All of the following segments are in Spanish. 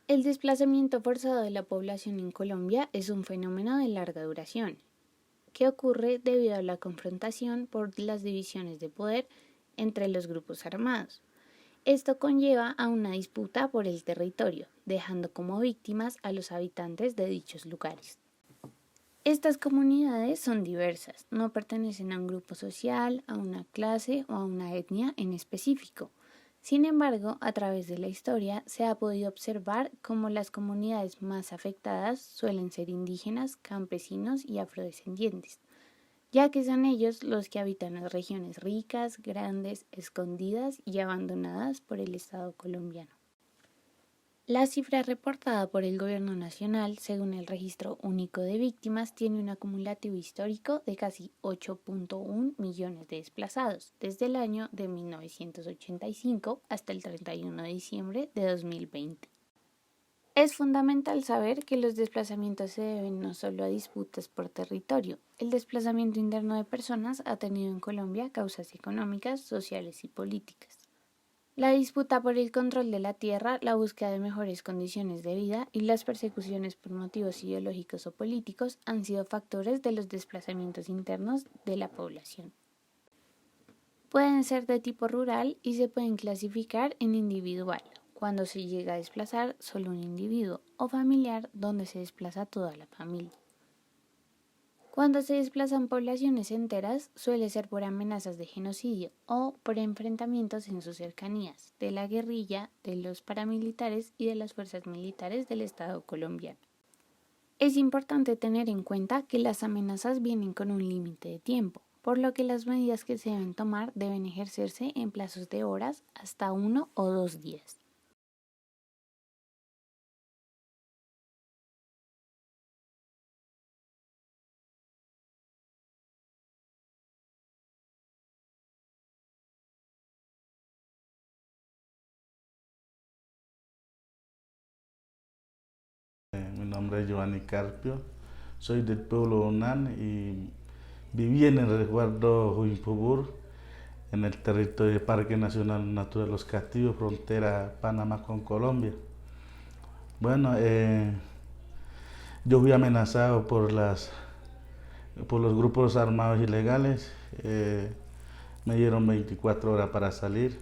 El desplazamiento forzado de la población en Colombia es un fenómeno de larga duración, que ocurre debido a la confrontación por las divisiones de poder entre los grupos armados. Esto conlleva a una disputa por el territorio, dejando como víctimas a los habitantes de dichos lugares. Estas comunidades son diversas, no pertenecen a un grupo social, a una clase o a una etnia en específico. Sin embargo, a través de la historia se ha podido observar cómo las comunidades más afectadas suelen ser indígenas, campesinos y afrodescendientes, ya que son ellos los que habitan las regiones ricas, grandes, escondidas y abandonadas por el Estado colombiano. La cifra reportada por el Gobierno Nacional, según el Registro Único de Víctimas, tiene un acumulativo histórico de casi 8.1 millones de desplazados desde el año de 1985 hasta el 31 de diciembre de 2020. Es fundamental saber que los desplazamientos se deben no solo a disputas por territorio. El desplazamiento interno de personas ha tenido en Colombia causas económicas, sociales y políticas. La disputa por el control de la tierra, la búsqueda de mejores condiciones de vida y las persecuciones por motivos ideológicos o políticos han sido factores de los desplazamientos internos de la población. Pueden ser de tipo rural y se pueden clasificar en individual, cuando se llega a desplazar solo un individuo, o familiar, donde se desplaza toda la familia. Cuando se desplazan poblaciones enteras, suele ser por amenazas de genocidio o por enfrentamientos en sus cercanías, de la guerrilla, de los paramilitares y de las fuerzas militares del Estado colombiano. Es importante tener en cuenta que las amenazas vienen con un límite de tiempo, por lo que las medidas que se deben tomar deben ejercerse en plazos de horas hasta 1 o 2 días. Mi nombre es Giovanni Carpio, soy del pueblo Onan y viví en el resguardo Juimpubur, en el territorio del Parque Nacional Natural Los Castillos, frontera Panamá con Colombia. Bueno, yo fui amenazado por los grupos armados ilegales, me dieron 24 horas para salir.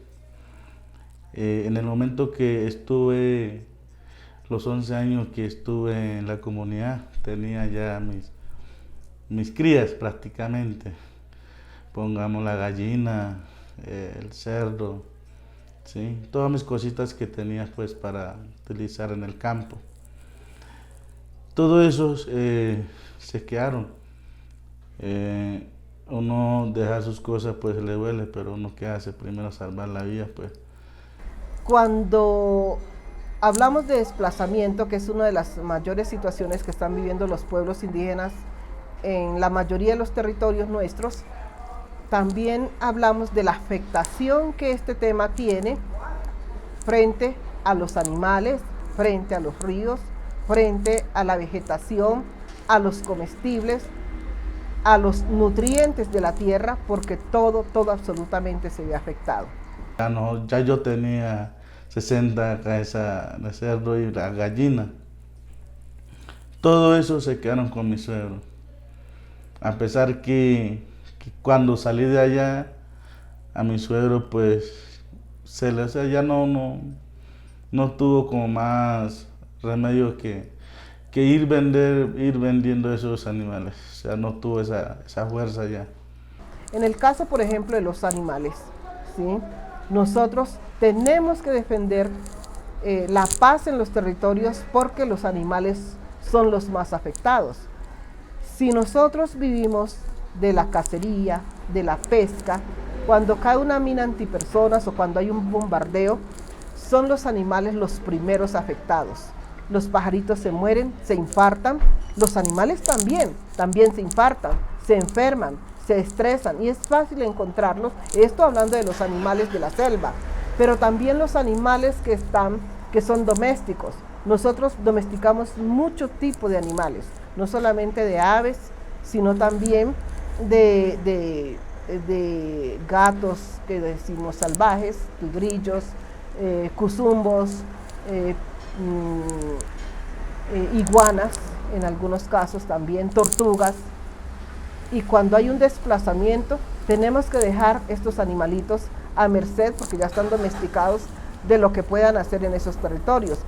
En el momento que estuve, los 11 años que estuve en la comunidad, tenía ya mis crías prácticamente. Pongamos la gallina, el cerdo, ¿sí? Todas mis cositas que tenía pues para utilizar en el campo. Todo eso se quedaron. Uno dejar sus cosas pues le duele, pero uno qué hace, primero salvar la vida pues. Cuando hablamos de desplazamiento, que es una de las mayores situaciones que están viviendo los pueblos indígenas en la mayoría de los territorios nuestros, también hablamos de la afectación que este tema tiene frente a los animales, frente a los ríos, frente a la vegetación, a los comestibles, a los nutrientes de la tierra, porque todo absolutamente se ve afectado. Ya yo tenía 60 cabezas de cerdo y la gallina. Todo eso se quedaron con mi suegro. A pesar que cuando salí de allá, a mi suegro pues ya no tuvo como más remedio que ir vendiendo esos animales. O sea, no tuvo esa fuerza ya. En el caso, por ejemplo, de los animales, ¿sí? Nosotros tenemos que defender la paz en los territorios porque los animales son los más afectados. Si nosotros vivimos de la cacería, de la pesca, cuando cae una mina antipersonas o cuando hay un bombardeo, son los animales los primeros afectados. Los pajaritos se mueren, se infartan, los animales también se infartan, se enferman, se estresan y es fácil encontrarlos, esto hablando de los animales de la selva, pero también los animales que son domésticos. Nosotros domesticamos mucho tipo de animales, no solamente de aves, sino también de gatos que decimos salvajes, tigrillos, cuzumbos, iguanas, en algunos casos también tortugas, y cuando hay un desplazamiento tenemos que dejar estos animalitos a merced, porque ya están domesticados, de lo que puedan hacer en esos territorios.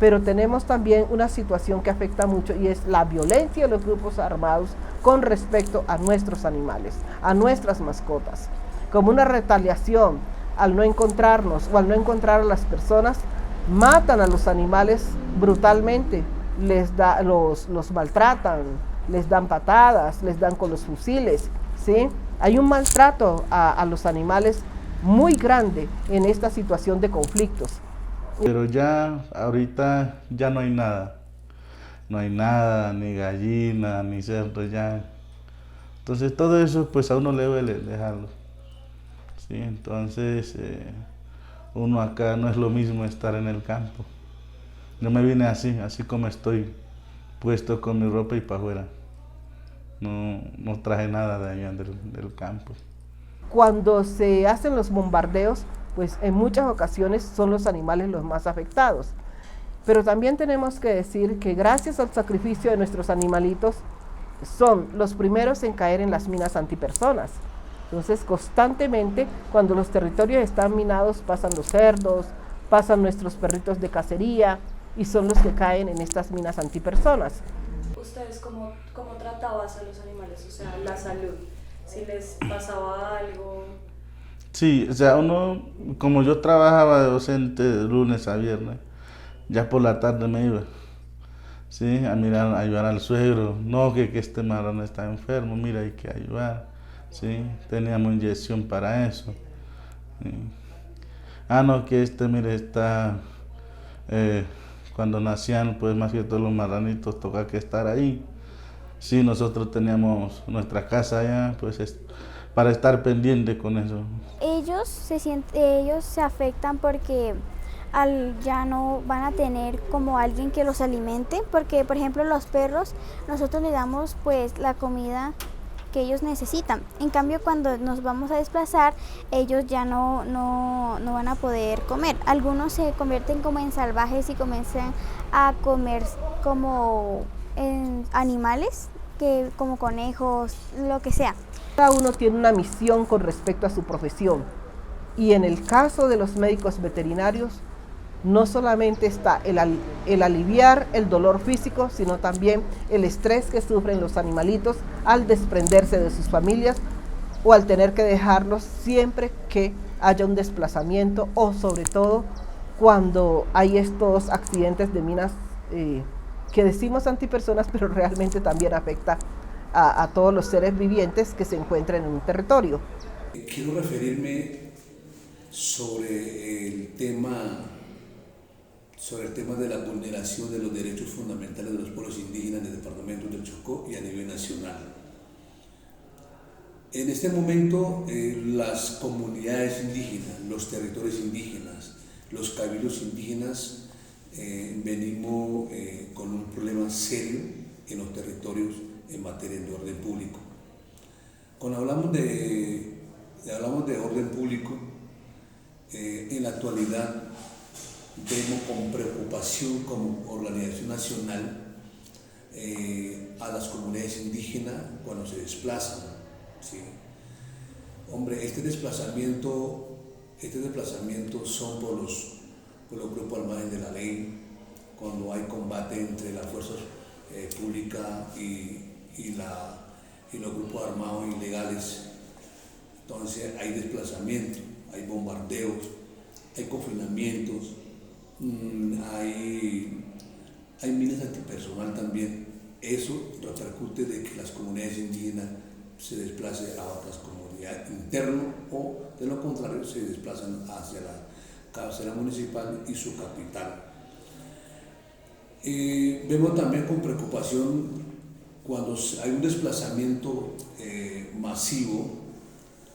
Pero tenemos también una situación que afecta mucho, y es la violencia de los grupos armados con respecto a nuestros animales, a nuestras mascotas. Como una retaliación, al no encontrarnos o al no encontrar a las personas, matan a los animales brutalmente, los maltratan, les dan patadas, les dan con los fusiles, ¿sí? Hay un maltrato a los animales muy grande en esta situación de conflictos. Pero ya, ahorita ya no hay nada. No hay nada, ni gallina, ni cerdo ya. Entonces todo eso pues a uno le duele dejarlo. Sí, entonces uno acá no es lo mismo estar en el campo. Yo me vine así como estoy, puesto con mi ropa y para afuera. No traje nada de allá del campo. Cuando se hacen los bombardeos, pues en muchas ocasiones son los animales los más afectados. Pero también tenemos que decir que gracias al sacrificio de nuestros animalitos, son los primeros en caer en las minas antipersonas. Entonces, constantemente, cuando los territorios están minados, pasan los cerdos, pasan nuestros perritos de cacería, y son los que caen en estas minas antipersonas. ¿Ustedes cómo tratabas a los animales? O sea, la salud, si les pasaba algo. Sí, o sea, uno, como yo trabajaba de docente de lunes a viernes, ya por la tarde me iba, sí, a mirar, a ayudar al suegro. No, que este marrón está enfermo, mira, hay que ayudar, sí, teníamos inyección para eso. Sí. Ah, no, que mire, está, cuando nacían, pues más que todos los marranitos, toca que estar ahí. Sí, nosotros teníamos nuestra casa allá, pues para estar pendiente con eso. Ellos se afectan porque ya no van a tener como alguien que los alimente, porque por ejemplo los perros, nosotros les damos pues la comida que ellos necesitan. En cambio, cuando nos vamos a desplazar, ellos ya no van a poder comer. Algunos se convierten como en salvajes y comienzan a comer como animales, como conejos, lo que sea. Cada uno tiene una misión con respecto a su profesión, y en el caso de los médicos veterinarios, no solamente está el aliviar el dolor físico, sino también el estrés que sufren los animalitos al desprenderse de sus familias o al tener que dejarlos siempre que haya un desplazamiento, o sobre todo cuando hay estos accidentes de minas que decimos antipersonas, pero realmente también afecta a todos los seres vivientes que se encuentran en un territorio. Quiero referirme sobre el tema de la vulneración de los derechos fundamentales de los pueblos indígenas del departamento del Chocó y a nivel nacional. En este momento, las comunidades indígenas, los territorios indígenas, los cabildos indígenas, venimos con un problema serio en los territorios en materia de orden público. Cuando hablamos de orden público, en la actualidad vemos con preocupación como organización nacional a las comunidades indígenas cuando se desplazan, ¿sí? Hombre, este desplazamiento son por los grupos al margen de la ley, cuando hay combate entre las fuerzas públicas y los grupos armados ilegales. Entonces hay desplazamiento, hay bombardeos, hay confinamientos, hay minas antipersonal también. Eso repercute de que las comunidades indígenas se desplacen a otras comunidades internas, o de lo contrario se desplazan hacia la cabecera municipal y su capital. Vemos también con preocupación cuando hay un desplazamiento masivo.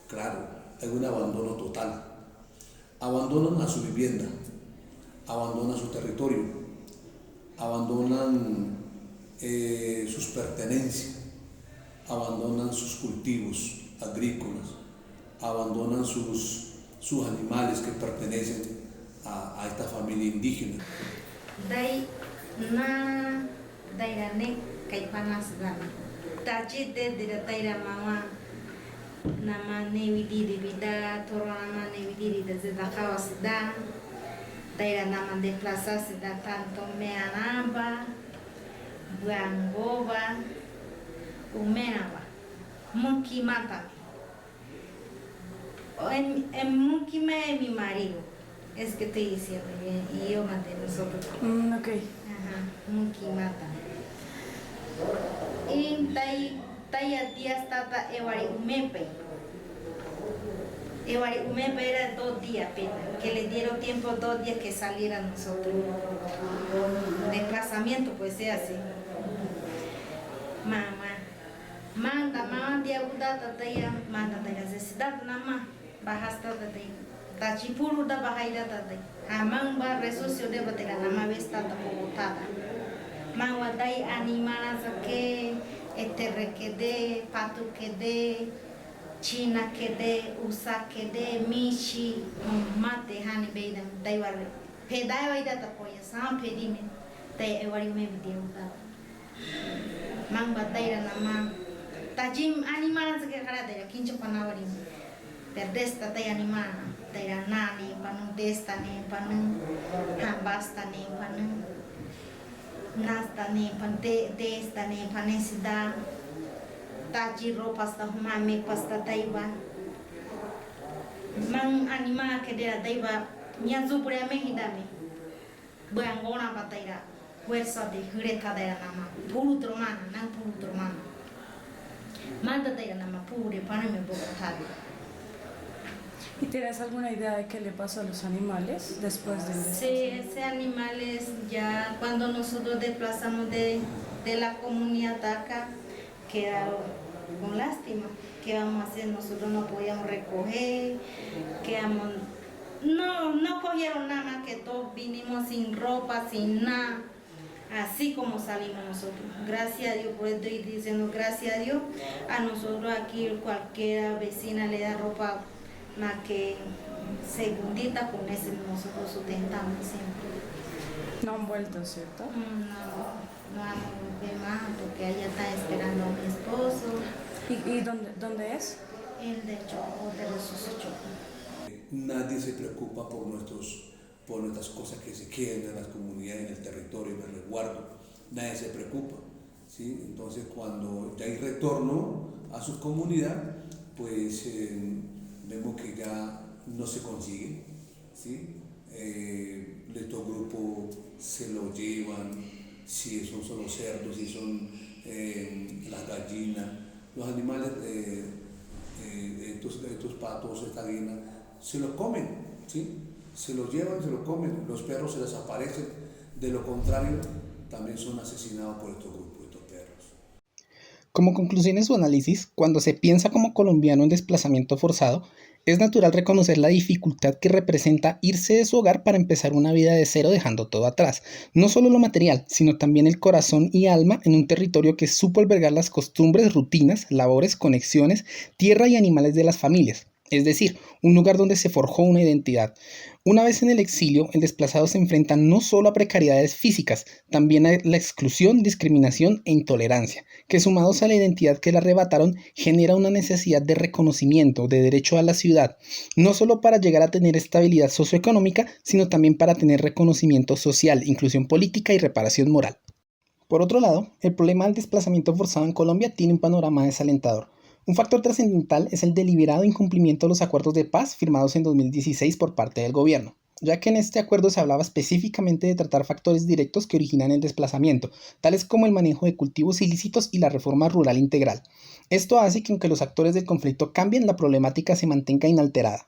Claro, hay un abandono total. Abandonan a su vivienda, abandonan su territorio, abandonan sus pertenencias, abandonan sus cultivos agrícolas, abandonan sus animales que pertenecen a esta familia indígena. Dai na dairane kaipanas dana. Taji de daira mama nama nevidi de vida torama nevidi de zedakawas da. Daira nama de plaza se da tanto meanaba, buangova, umenaba, monkey mata. En monkey me mi marido, es que te hice y yo maté nosotros. Ok. Ajá, monkey mata. Y taya días tata ewari umepe. Ewari umepe era 2 días, que le dieron tiempo 2 días que salieran nosotros. Desplazamiento pues se hace. Manda dia udata taya, manda taya necesidad nama, bahasta taya. Tachipuru da bahaida taya. Amang ba resucio de batera nama vesta tapotada. Mawadai animalas que eterrequede, patu quede, china quede, usa quede, mishi, mate hani beida, daiwar. Pedai waida tapoya, sam pedime, tay ewari me video da. Mang bataira nama. Tajim animalas que harada, kincho panawari. Perdesta tay animana, tayra nani, panu desta ne, panu hambasta ne, panu nasta ne, pante desta ne, panesida. Taji ropas ta humame pasta taiba. Mang anima que de la taiba, nyanzu pura mehidame. Buangona bataira, fuerza de jureta de la nama, puru tromana, nan puru tromana. Manda de la nama pure, paname bogotari. ¿Y tienes alguna idea de qué le pasó a los animales después del Sí, ese animales ya cuando nosotros desplazamos de la comunidad acá, quedaron con lástima. ¿Qué vamos a hacer? Nosotros no podíamos recoger, quedamos, no cogieron nada más que todos vinimos sin ropa, sin nada, así como salimos nosotros. Gracias a Dios, por eso estoy diciendo gracias a Dios, a nosotros aquí cualquier vecina le da ropa más que segundita, con ese nosotros sustentamos siempre. No han vuelto, ¿cierto? No vamos a ver más porque ella está esperando a mi esposo. ¿Y dónde es? El de Choco, de los Chocó. Nadie se preocupa por nuestras cosas que se queden en las comunidades, en el territorio, en el resguardo. Nadie se preocupa, ¿sí? Entonces, cuando ya hay retorno a su comunidad, pues vemos que ya no se consigue, ¿sí? Estos grupos se lo llevan, si son solo cerdos, si son las gallinas, los animales, estos patos, esta gallina, se los comen, ¿sí? Se los llevan, se los comen, los perros se desaparecen, de lo contrario, también son asesinados por estos grupos, estos perros. Como conclusión de su análisis, cuando se piensa como colombiano en desplazamiento forzado, es natural reconocer la dificultad que representa irse de su hogar para empezar una vida de cero dejando todo atrás. No solo lo material, sino también el corazón y alma en un territorio que supo albergar las costumbres, rutinas, labores, conexiones, tierra y animales de las familias. Es decir, un lugar donde se forjó una identidad. Una vez en el exilio, el desplazado se enfrenta no solo a precariedades físicas, también a la exclusión, discriminación e intolerancia, que sumados a la identidad que le arrebataron, genera una necesidad de reconocimiento, de derecho a la ciudad, no solo para llegar a tener estabilidad socioeconómica, sino también para tener reconocimiento social, inclusión política y reparación moral. Por otro lado, el problema del desplazamiento forzado en Colombia tiene un panorama desalentador. Un factor trascendental es el deliberado incumplimiento de los acuerdos de paz firmados en 2016 por parte del gobierno, ya que en este acuerdo se hablaba específicamente de tratar factores directos que originan el desplazamiento, tales como el manejo de cultivos ilícitos y la reforma rural integral. Esto hace que aunque los actores del conflicto cambien, la problemática se mantenga inalterada.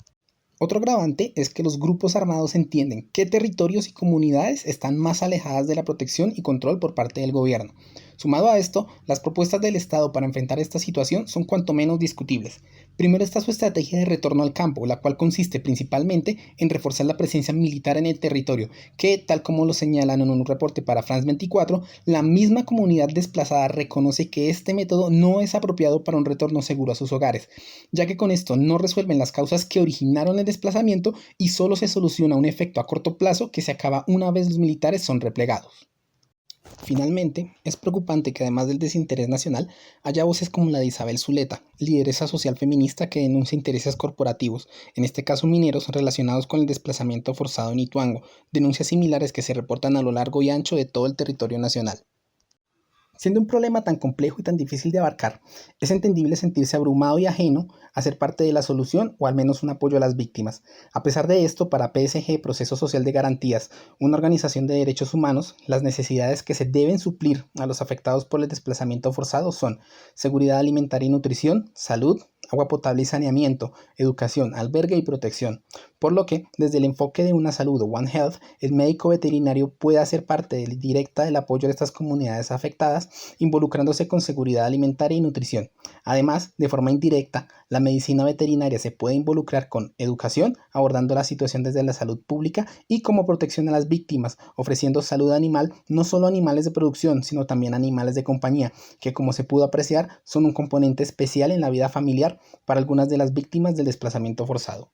Otro agravante es que los grupos armados entienden qué territorios y comunidades están más alejadas de la protección y control por parte del gobierno. Sumado a esto, las propuestas del Estado para enfrentar esta situación son cuanto menos discutibles. Primero está su estrategia de retorno al campo, la cual consiste principalmente en reforzar la presencia militar en el territorio, que, tal como lo señalan en un reporte para France 24, la misma comunidad desplazada reconoce que este método no es apropiado para un retorno seguro a sus hogares, ya que con esto no resuelven las causas que originaron el desplazamiento y solo se soluciona un efecto a corto plazo que se acaba una vez los militares son replegados. Finalmente, es preocupante que además del desinterés nacional, haya voces como la de Isabel Zuleta, lideresa social feminista que denuncia intereses corporativos, en este caso mineros, relacionados con el desplazamiento forzado en Ituango, denuncias similares que se reportan a lo largo y ancho de todo el territorio nacional. Siendo un problema tan complejo y tan difícil de abarcar, es entendible sentirse abrumado y ajeno a ser parte de la solución o al menos un apoyo a las víctimas. A pesar de esto, para PSG, Proceso Social de Garantías, una organización de derechos humanos, las necesidades que se deben suplir a los afectados por el desplazamiento forzado son seguridad alimentaria y nutrición, salud, agua potable y saneamiento, educación, albergue y protección. Por lo que, desde el enfoque de Una Salud o One Health, el médico veterinario puede hacer parte directa del apoyo de estas comunidades afectadas, involucrándose con seguridad alimentaria y nutrición. Además, de forma indirecta, la medicina veterinaria se puede involucrar con educación, abordando la situación desde la salud pública y como protección a las víctimas, ofreciendo salud animal, no solo a animales de producción, sino también a animales de compañía, que como se pudo apreciar, son un componente especial en la vida familiar para algunas de las víctimas del desplazamiento forzado.